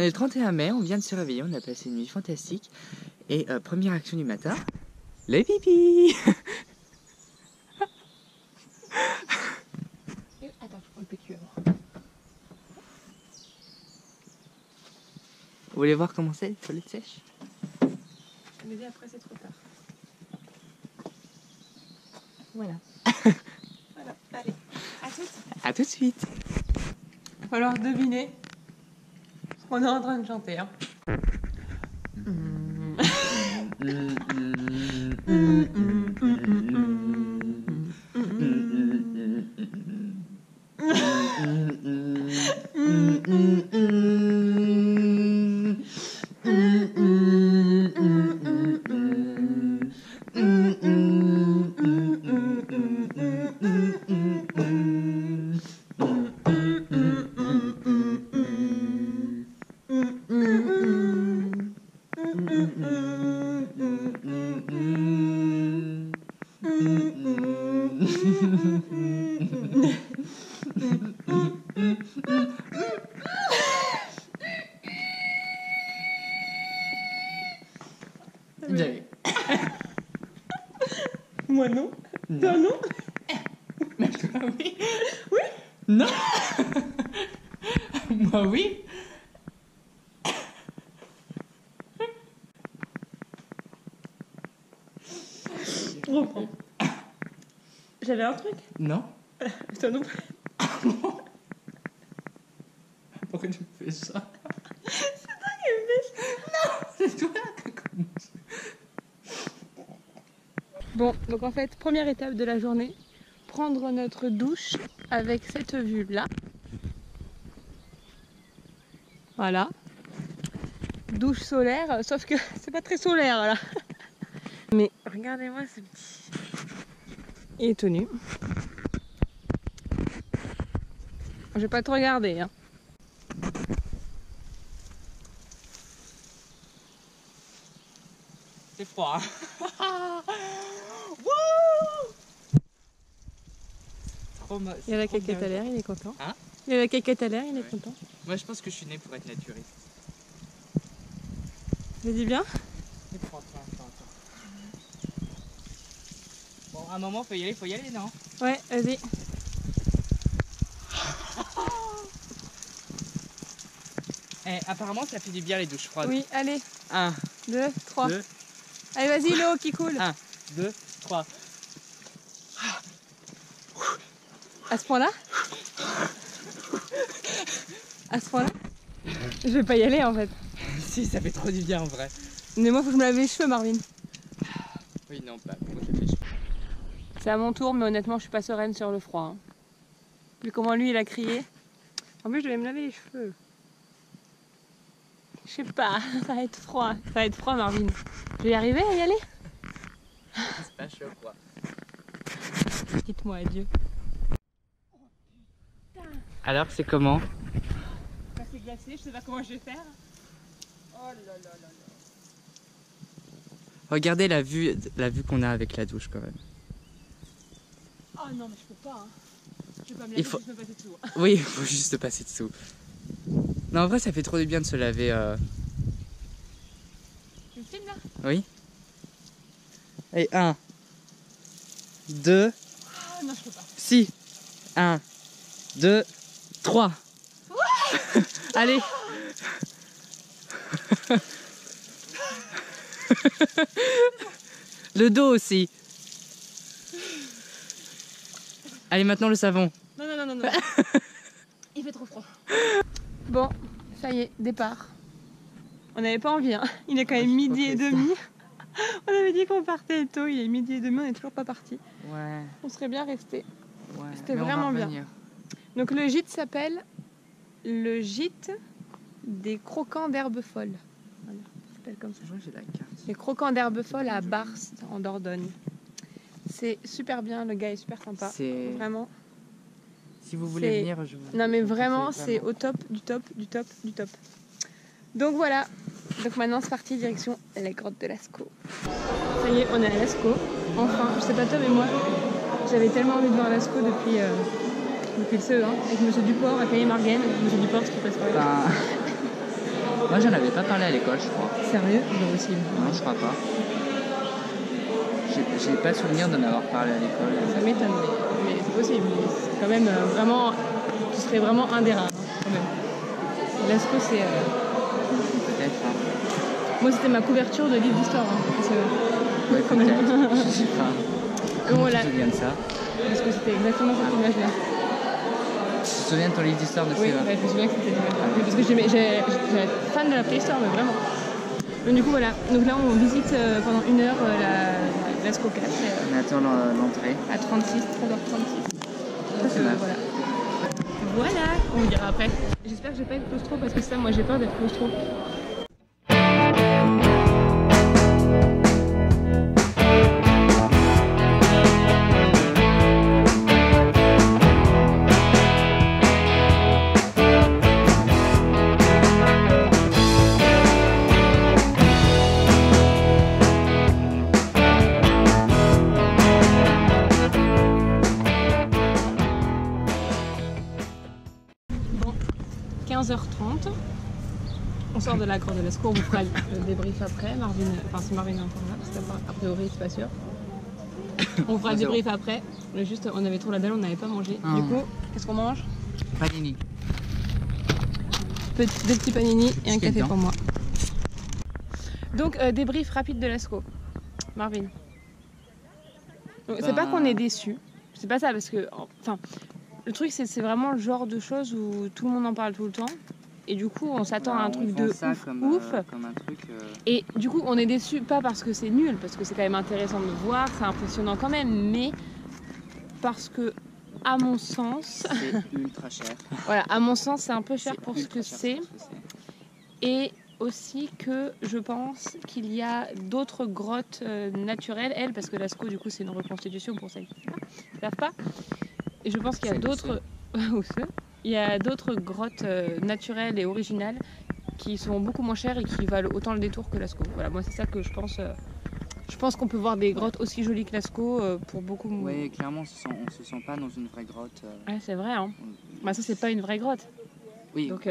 le 31 mai, on vient de se réveiller, on a passé une nuit fantastique. Et première action du matin, les pipis. Attends, je prends le PQ avant. Vous voulez voir comment c'est les toilettes sèches? Mais après c'est trop tard. Voilà. Voilà, allez, à tout de suite. À tout de suite. Il va falloir deviner ce qu'on est en train de chanter. Hein. Moi non. Toi non. Mais toi oui. Oui. Non. Moi oui. Reprends. J'avais un truc. Non. Toi non plus. Pourquoi tu fais ça? C'est toi qui me fais ça. Non, c'est toi qui commence. Bon, donc en fait, première étape de la journée, prendre notre douche avec cette vue-là. Voilà. Douche solaire, sauf que c'est pas très solaire là. Mais regardez-moi ce petit. Il est tout nu. Je vais pas te regarder. Hein. C'est froid. Il y a la caquette à l'air, il est content. Hein? Il y a la caquette à l'air, il est content. Moi je pense que je suis né pour être naturiste. Je dis bien. Attends. Bon, à un moment faut y aller, non? Ouais, vas-y. Eh, apparemment ça fait du bien les douches froides. Oui, allez. 1, 2, 3. 2, Allez, vas-y, l'eau qui coule. 1, 2, 3. À ce point-là? À ce point-là? Je vais pas y aller en fait. Si, ça fait trop du bien en vrai. Mais moi, faut que je me lave les cheveux, Marvin. Oui, non, pas. Moi je fais chaud. C'est à mon tour, mais honnêtement, je suis pas sereine sur le froid. Hein. Vu comment lui, il a crié. En plus, je devais me laver les cheveux. Je sais pas, ça va être froid. Ça va être froid, Marvin. Je vais y arriver à y aller? C'est pas chaud quoi. Quitte-moi, adieu. Alors, c'est comment? C'est glacé, je sais pas comment je vais faire. Oh là là là là. Regardez la vue qu'on a avec la douche quand même. Oh non, mais je peux pas. Hein. Je vais pas me laver, faut... je peux passer dessous. Oui, il faut juste passer dessous. Non, en vrai, ça fait trop du bien de se laver. Tu me filmes là? Oui. Et 1, 2, Oh non, je peux pas. si. 1, 2, 3. Ouais. Allez. Le dos aussi. Allez, maintenant le savon. Non, non, non, non, non. Il fait trop froid. Bon, ça y est, départ. On n'avait pas envie, hein. Il est quand même midi et demi. On avait dit qu'on partait tôt, il est midi et demi, on n'est toujours pas parti. Ouais. On serait bien resté. Ouais. C'était vraiment bien. Donc le gîte s'appelle le gîte des croquants d'herbe folle. Voilà, ça s'appelle comme ça. Je vois que j'ai la carte. Les croquants d'herbe folle à Barst, en Dordogne. C'est super bien, le gars est super sympa. C'est... Vraiment. Si vous voulez venir, je vous... Non mais vraiment, c'est au top, du top, du top, du top. Donc voilà. Donc maintenant c'est parti, direction la grotte de Lascaux. Ça y est, on est à Lascaux. Enfin, je sais pas toi mais moi, j'avais tellement envie de voir Lascaux depuis le CE1, avec M. Duport, à Caille Margaine, M. Duport qui passe par là. Moi, j'en avais pas parlé à l'école, je crois. Sérieux? Non, aussi. Non, je crois pas. J'ai pas souvenir d'en avoir parlé à l'école. Ça m'étonne, mais c'est possible. Mais c'est quand même vraiment. Tu serais vraiment un des rares, hein, quand même. Lascaux, c'est. Peut-être. Hein. Moi, c'était ma couverture de livre d'histoire. Hein, ouais, peut-être. Je sais pas. Comment tu te souviens de ça? Parce que c'était exactement cette image-là. Tu te souviens de ton livre d'histoire de Oui, CE1? ouais, je me souviens que c'était l'image. Oui, parce que j'étais fan de la préhistoire, mais vraiment. Donc, du coup, voilà. Donc là, on visite pendant 1 heure la Lascaux 4. On attend l'entrée. À 13h36. C'est mal. Voilà. Voilà, on vous dira après. J'espère que j'ai pas été claustro parce que ça, moi j'ai peur d'être claustro. Bon, 15h30. On sort de la grotte de Lascaux, on vous fera le débrief après. Marvin, enfin si Marvin est encore là, parce qu'a priori c'est pas sûr. On vous fera le débrief après. Mais juste, on avait trop la dalle, on n'avait pas mangé. Du coup, qu'est-ce qu'on mange? Panini. Deux petits panini et un café pour moi. Donc, débrief rapide de Lascaux. Marvin. C'est pas qu'on est déçus. C'est pas ça, parce que... Enfin, le truc, c'est vraiment le genre de choses où tout le monde en parle tout le temps. Et du coup, on s'attend à un truc de ouf. Comme un truc, Et du coup, on est déçu, pas parce que c'est nul, parce que c'est quand même intéressant de le voir, c'est impressionnant quand même, mais parce que, à mon sens... C'est ultra cher. Voilà, à mon sens, c'est un peu cher pour ce que c'est. Et aussi que je pense qu'il y a d'autres grottes naturelles, parce que Lascaux, du coup, c'est une reconstitution pour celles qui ne savent pas. Et je pense qu'il y a d'autres... Il y a d'autres grottes naturelles et originales qui sont beaucoup moins chères et qui valent autant le détour que Lascaux. Voilà, moi c'est ça que je pense. Je pense qu'on peut voir des grottes aussi jolies que Lascaux pour beaucoup moins. Oui, clairement, on se sent pas dans une vraie grotte. Ouais, c'est vrai. Hein. Bah, ça, c'est pas une vraie grotte. Oui, donc,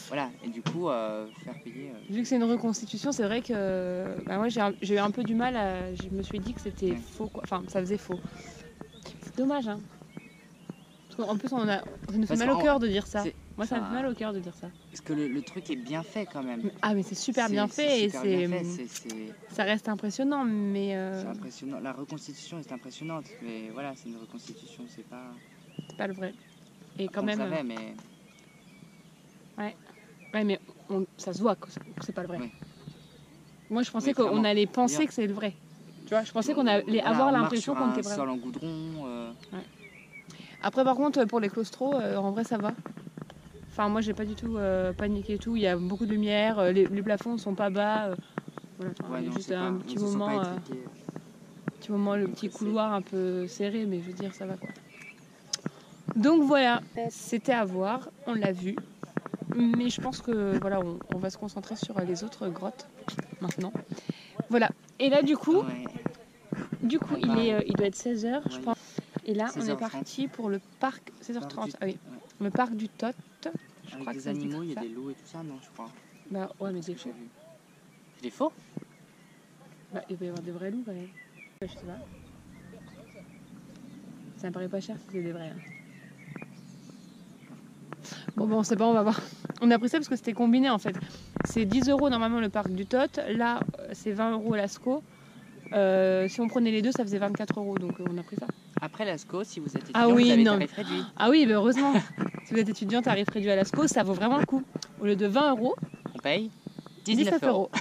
voilà. Et du coup, faire payer... Vu que c'est une reconstitution, c'est vrai que bah, moi j'ai eu un peu du mal à... Je me suis dit que c'était faux, quoi. Enfin, ça faisait faux. C'est dommage, hein. En plus, ça nous fait mal au cœur de dire ça. Moi, ça me fait mal au cœur de dire ça. Parce que le truc est bien fait quand même. Ah, mais c'est super bien fait et ça reste impressionnant, mais... C'est impressionnant. La reconstitution est impressionnante, mais voilà, c'est une reconstitution, c'est pas... C'est pas le vrai. Et quand même... On savait, mais... Ouais, mais ça se voit que c'est pas le vrai. Oui. Moi, je pensais qu'on allait penser que c'est le vrai. Tu vois, je pensais qu'on allait avoir l'impression qu'on était vrai. Sol en goudron... Après, par contre, pour les claustros, en vrai, ça va. Enfin, moi, j'ai pas du tout paniqué et tout. Il y a beaucoup de lumière, les plafonds sont pas bas. Voilà, il y a juste un petit moment, le petit couloir un peu serré, mais je veux dire, ça va quoi. Donc voilà, c'était à voir, on l'a vu. Mais je pense que voilà, on va se concentrer sur les autres grottes maintenant. Voilà. Et là, du coup, il doit être 16h, je pense. Et là, on est parti pour le parc 16h30. Ah oui, le parc du Tot. Je crois que des animaux, il y a des loups et tout ça, non, je crois. Bah ouais, mais c'est faux. C'est des faux? Bah, il va y avoir des vrais loups quand même. Je sais pas. Ça me paraît pas cher si c'est des vrais. Hein. Bon, on sait pas, on va voir. On a pris ça parce que c'était combiné en fait. C'est 10 € normalement le parc du Tot. Là, c'est 20 € Lascaux. Si on prenait les deux, ça faisait 24 €. Donc on a pris ça. Après Lascaux, si vous êtes étudiant, vous avez tarif réduit. Ah oui, bah heureusement. Si vous êtes étudiant, tarif réduit à Lascaux, ça vaut vraiment le coup. Au lieu de 20 €, on paye 19 €.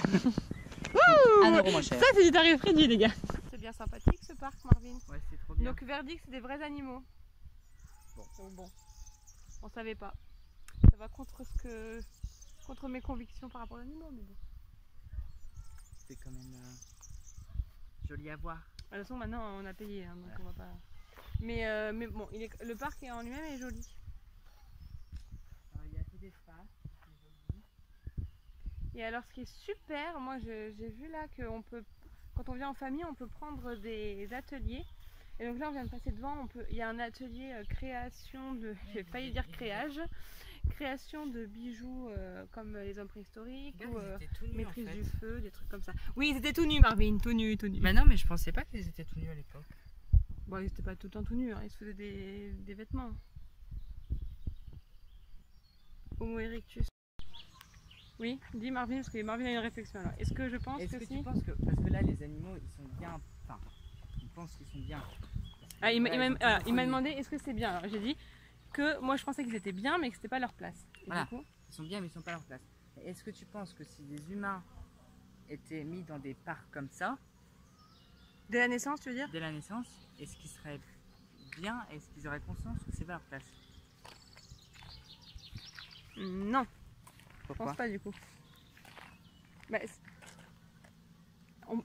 1 € moins cher. Ça, c'est du tarif réduit, les gars. C'est bien sympathique ce parc, Marvin. Ouais, c'est trop bien. Donc, verdict, c'est des vrais animaux. Bon. On savait pas. Ça va contre mes convictions par rapport aux animaux, mais bon. C'est quand même joli à voir. De toute façon, maintenant, on a payé, hein, donc on va pas... Mais bon, le parc en lui-même est joli. Il y a assez d'espace. Et alors, ce qui est super, moi, j'ai vu là qu'on peut, quand on vient en famille, on peut prendre des ateliers. Et donc là, on vient de passer devant, il y a un atelier création de, j'ai failli dire créage, création de bijoux comme les hommes préhistoriques ou Regarde, ils étaient tout nus, maîtrise en fait. du feu, des trucs comme ça. Oui, ils étaient tout nus, Marvin, tout nus, tout nus. Bah non, mais je pensais pas qu'ils étaient tout nus à l'époque. Bon, ils étaient pas tout le temps tout nus, hein. Ils se faisaient des vêtements. Homo erectus. Oui, dis Marvin, parce que Marvin a une réflexion alors. Est-ce que je pense Est-ce que que si tu penses que... Parce que là, les animaux, ils sont bien... Enfin, ils pensent qu'ils sont bien. Ah, il Voilà, m'a demandé est-ce que c'est bien. Alors j'ai dit que moi je pensais qu'ils étaient bien, mais que c'était pas leur place. Et Voilà. du coup, Ils sont bien, mais ils sont pas à leur place. Est-ce que tu penses que si des humains étaient mis dans des parcs comme ça, dès la naissance, tu veux dire? dès la naissance, est-ce qu'ils seraient bien? Est-ce qu'ils auraient conscience que c'est pas leur place? Non, je Pourquoi? pense pas du coup. Bah,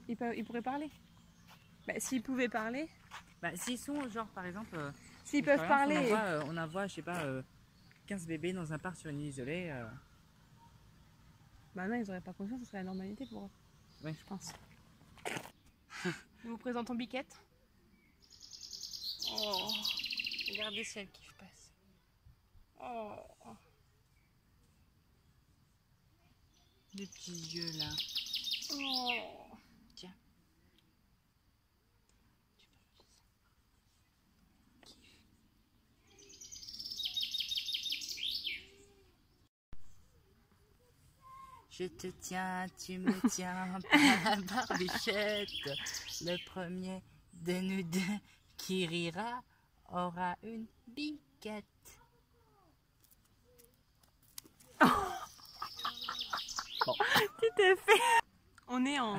ils pourraient parler. Bah, s'ils pouvaient parler, Bah, s'ils sont, genre, par exemple... s'ils peuvent parler. On envoie, je sais pas, 15 bébés dans un parc sur une île isolée. Bah non, ils auraient pas conscience, ce serait la normalité pour eux. Ouais. Je pense. Nous vous présentons Biquette. Oh, regardez celle qui passe. Oh, Des petits yeux là. oh. Tiens. Je te tiens, tu me tiens par la barbichette. Le premier de nous deux qui rira aura une biquette. Bon. Tu t'es fait. On est en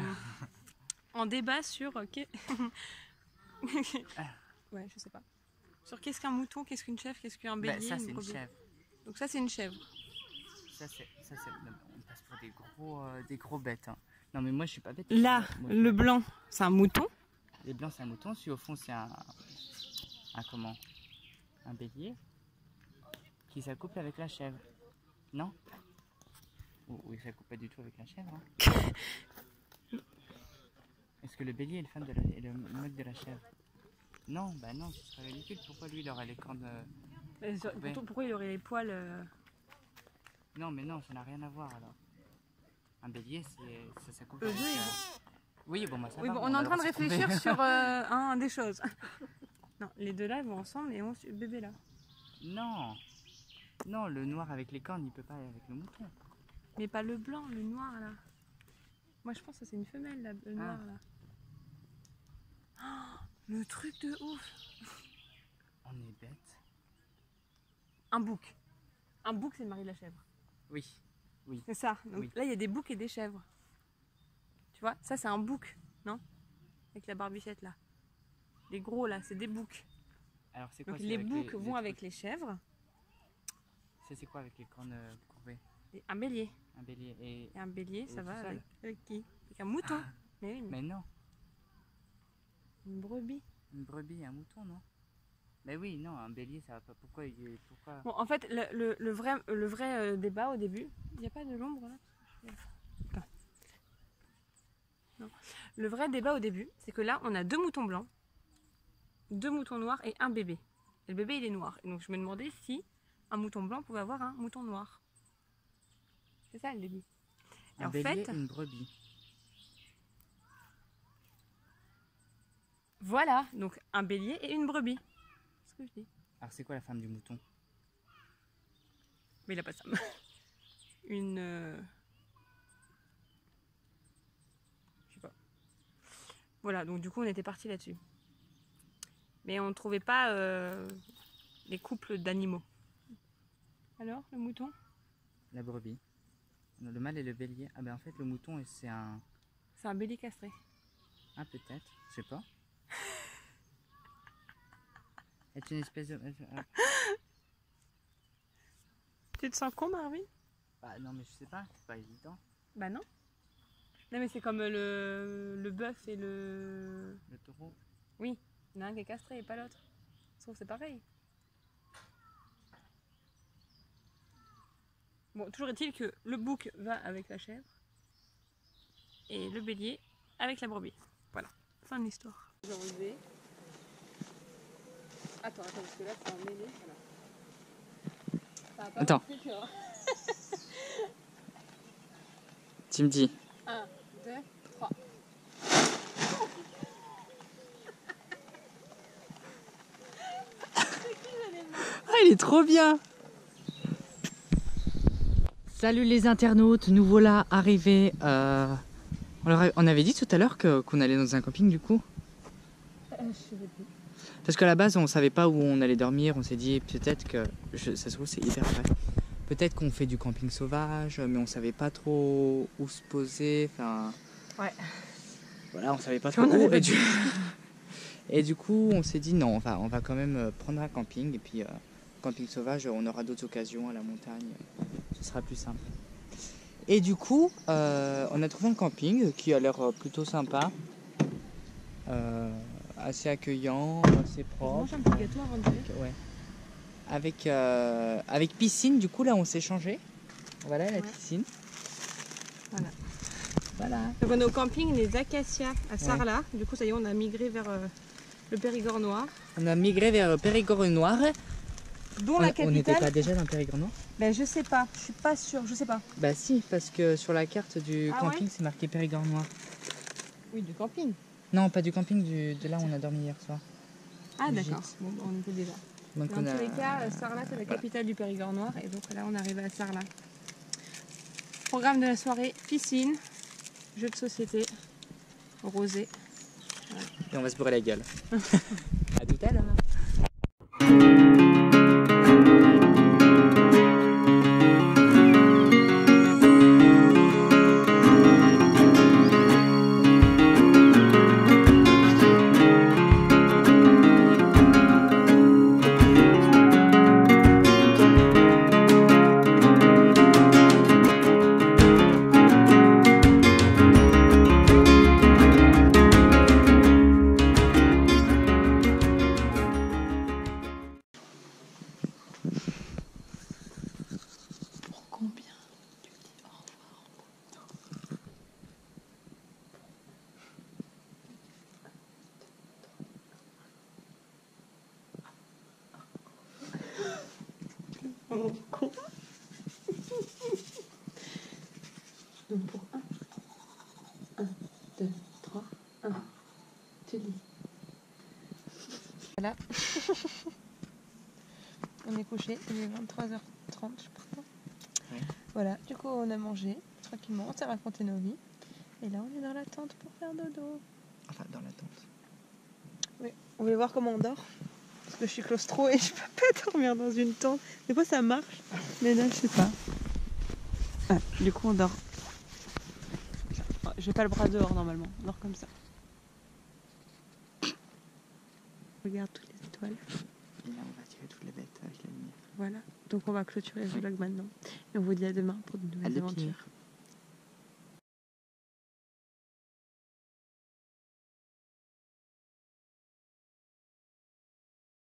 débat sur. Ouais, je sais pas. Sur qu'est-ce qu'un mouton, qu'est-ce qu'une chèvre, qu'est-ce qu'un bélier. Ça, c'est une brebis. chèvre. Donc ça, c'est une chèvre. Ça, c'est. On passe pour des gros bêtes. Hein. Non, mais moi, je suis pas bête. Là, Moi, le blanc, c'est un mouton. Les blancs, c'est un mouton. Celui au fond, c'est un comment? Un bélier qui s'accouple avec la chèvre. Non? Ou il s'accouple pas du tout avec la chèvre. Hein. Est-ce que le bélier est le fan de est le mec de la chèvre? Non, bah non, ce serait ridicule. Pourquoi lui, il aurait les cornes Pourquoi il aurait les poils Non, mais non, ça n'a rien à voir alors. Un bélier, ça s'accouple avec... Oui, bon, moi ça Oui, va. bon, on est en train de se tromper. réfléchir sur des choses. Non, les deux là, ils vont ensemble et on le bébé là. Non. Non, le noir avec les cornes, il peut pas aller avec le mouton. Mais pas le blanc, le noir là. Moi je pense que c'est une femelle là, le noir là. Oh, le truc de ouf. On est bête. Un bouc. Un bouc, c'est le mari de la chèvre. Oui. Oui. C'est ça. Donc Oui. là, il y a des boucs et des chèvres. Tu vois, ça c'est un bouc, non? Avec la barbichette là. Les gros là, c'est des boucs. Alors c'est quoi? Donc les boucs vont avec les chèvres. Ça c'est quoi avec les cornes courbées? Et un bélier. Un bélier et... Et un bélier, ça tout va seul. avec qui? Avec un mouton. Mais oui, Mais non. une brebis. Une brebis et un mouton, non? Mais oui, non, un bélier, ça va pas. Pourquoi? Bon, en fait, le vrai débat au début, il n'y a pas de l'ombre là? Attends. Non. Le vrai débat au début, c'est que là, on a 2 moutons blancs, 2 moutons noirs et un bébé. Et le bébé, il est noir. Et donc, je me demandais si un mouton blanc pouvait avoir un mouton noir. C'est ça le début. Et un en bélier fait, et une brebis. voilà, donc un bélier et une brebis. C'est ce que je dis. Alors c'est quoi la femme du mouton? Mais il a pas ça. Une... Je sais pas. Voilà, donc du coup on était parti là-dessus. Mais on ne trouvait pas les couples d'animaux. Alors, le mouton? La brebis. Le mâle et le bélier. Ah ben en fait le mouton c'est un... C'est un bélier castré. Ah peut-être, je sais pas. C'est une espèce de... Tu te sens con, Marvin? Bah non mais je sais pas, c'est pas évident. Bah non. Non mais c'est comme le bœuf et le... Le taureau. Oui, il y en a un qui est castré et pas l'autre. Je trouve que c'est pareil. Bon, toujours est-il que le bouc va avec la chèvre et le bélier avec la brebis. Voilà, fin de l'histoire. J'ai enlevé. Attends, parce que là c'est emmêlé. Voilà. Attends. Tu me dis. 1, 2, 3. Ah, il est trop bien. Salut les internautes, nous voilà arrivés. On avait dit tout à l'heure qu'on allait dans un camping du coup. Parce qu'à la base on savait pas où on allait dormir, on s'est dit peut-être que, ça se trouve c'est hyper vrai, peut-être qu'on fait du camping sauvage, mais on savait pas trop où se poser, enfin... Ouais. Voilà, on savait pas trop où, et du coup on s'est dit non, on va quand même prendre un camping, et puis camping sauvage, on aura d'autres occasions à la montagne, ce sera plus simple. Et du coup, on a trouvé un camping qui a l'air plutôt sympa. Assez accueillant, assez propre. Mange un petit gâteau avant de ouais. Avec piscine, du coup là on s'est changé. Voilà la piscine. Voilà. Donc on est au camping Les Acacias à Sarlat. Ouais. Du coup ça y est, on a migré vers le Périgord noir. On a migré vers le Périgord noir. Dont la capitale. On n'était pas déjà dans le Périgord noir? Ben je sais pas, je suis pas sûre, je sais pas. Bah si, parce que sur la carte du camping c'est marqué Périgord noir. Oui, du camping. Non, pas du camping, de là où on a dormi hier soir. Ah d'accord, bon, on était déjà. Donc dans tous les cas, Sarlat c'est la capitale du Périgord noir et donc là on est arrivé à Sarlat. Programme de la soirée, piscine, jeux de société, rosé. Voilà. Et on va se bourrer la gueule. À tout à l'heure. Con. Donc pour 1, 2, 3, 1, tu lis. Voilà. On est couché, il est 23h30 je crois. Ouais. Voilà, du coup on a mangé tranquillement, on s'est raconté nos vies. Et là on est dans la tente pour faire dodo. Enfin dans la tente. Oui, vous voulez voir comment on dort? Parce que je suis claustro et je peux pas dormir dans une tente. Des fois ça marche, mais là je sais pas. Ah, du coup on dort. J'ai pas le bras dehors normalement, on dort comme ça. Regarde toutes les étoiles. Et là on va tirer toutes les bêtes avec la lumière. Voilà, donc on va clôturer ce vlog maintenant. Et on vous dit à demain pour de nouvelles aventures.